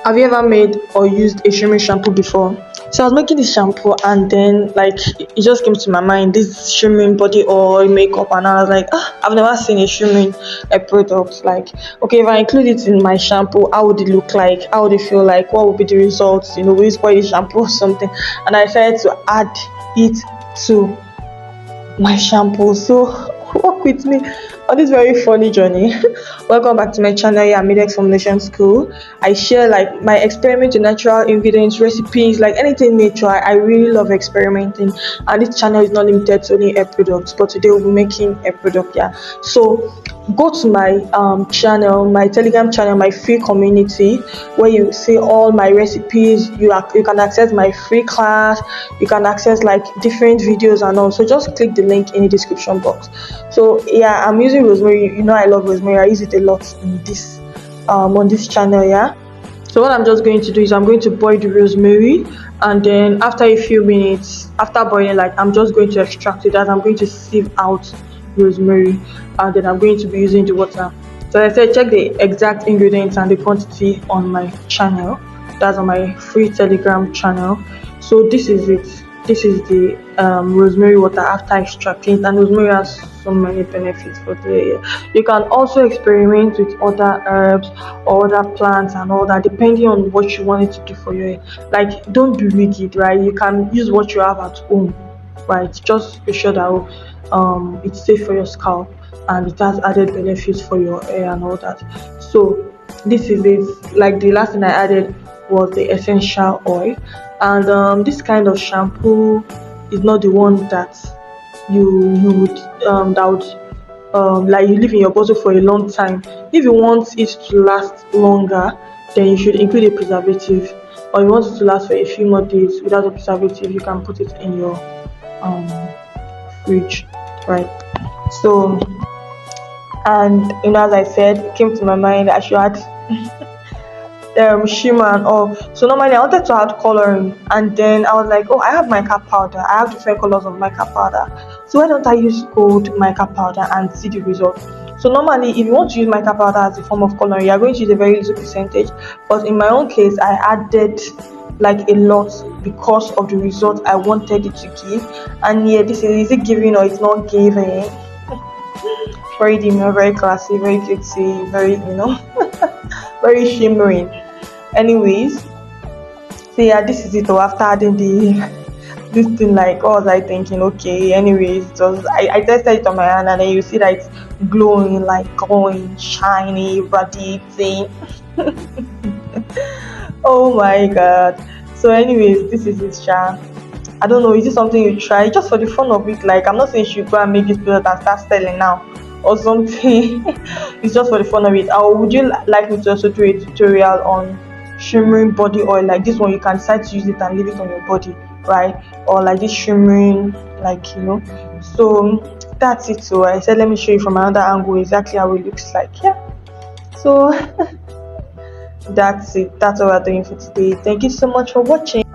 Have you ever made or used a shimmering shampoo before? So I was making this shampoo and then like it just came to my mind this shimmering body oil makeup, and I was like, I've never seen a shimmering product. Like, okay, if I include it in my shampoo, how would it look like? How would it feel like? What would be the results? Will it spoil the shampoo or something? And I decided to add it to my shampoo. So walk with me on this very funny journey. Welcome back to my channel. Yeah, Midex Formulation School. I share like my experiment with natural ingredients, recipes, like anything natural. I really love experimenting, and this channel is not limited to only hair products, but today we'll be making a product. Yeah, so go to my channel, my Telegram channel, my free community, where you see all my recipes. You can access my free class, you can access like different videos and all. So just click the link in the description box. So yeah, I'm using rosemary. I love rosemary. I use it a lot in this on this channel. Yeah, so what I'm just going to do is I'm going to boil the rosemary, and then after a few minutes after boiling, like I'm just going to extract it, as I'm going to sieve out rosemary, and then I'm going to be using the water. So I said check the exact ingredients and the quantity on my channel. That's on my free Telegram channel. So this is it. This is the rosemary water after extracting it, and rosemary has so many benefits for the hair. You can also experiment with other herbs or other plants and all that, depending on what you want it to do for your hair. Like, don't be rigid, right? You can use what you have at home, right? Just be sure that it's safe for your scalp and it has added benefits for your hair and all that. So this is it. Like, the last thing I added was the essential oil, and this kind of shampoo is not the one that you would like you leave in your bottle for a long time. If you want it to last longer, then you should include a preservative, or you want it to last for a few more days without a preservative, you can put it in your um fridge, right? So, and as I said, it came to my mind I should add shimmer and all. So normally I wanted to add coloring, and then I was like, oh, I have mica powder, I have different colors of mica powder, so why don't I use gold mica powder and see the result? So normally if you want to use mica powder as a form of coloring, you are going to use a very little percentage, but in my own case I added like a lot because of the result I wanted it to give. And yeah, this is it giving or it's not giving? Very demure, very classy, very cutesy, very very shimmering. Anyways, so yeah, this is it. So after adding this thing, like what was I thinking? Okay, anyways, it was I tested it on my hand, and then you see that it's glowing, like glowing, shiny, radiating. Oh my god. So anyways, this is it, Sha. I don't know, is it something you try just for the fun of it? Like, I'm not saying you should go and make this product and start selling now or something. It's just for the fun of it. Or would you like me to also do a tutorial on shimmering body oil? Like this one, you can decide to use it and leave it on your body, right? Or like this shimmering, like so that's it. So I said let me show you from another angle exactly how it looks like. Yeah, so that's it. That's all we're doing for today. Thank you so much for watching.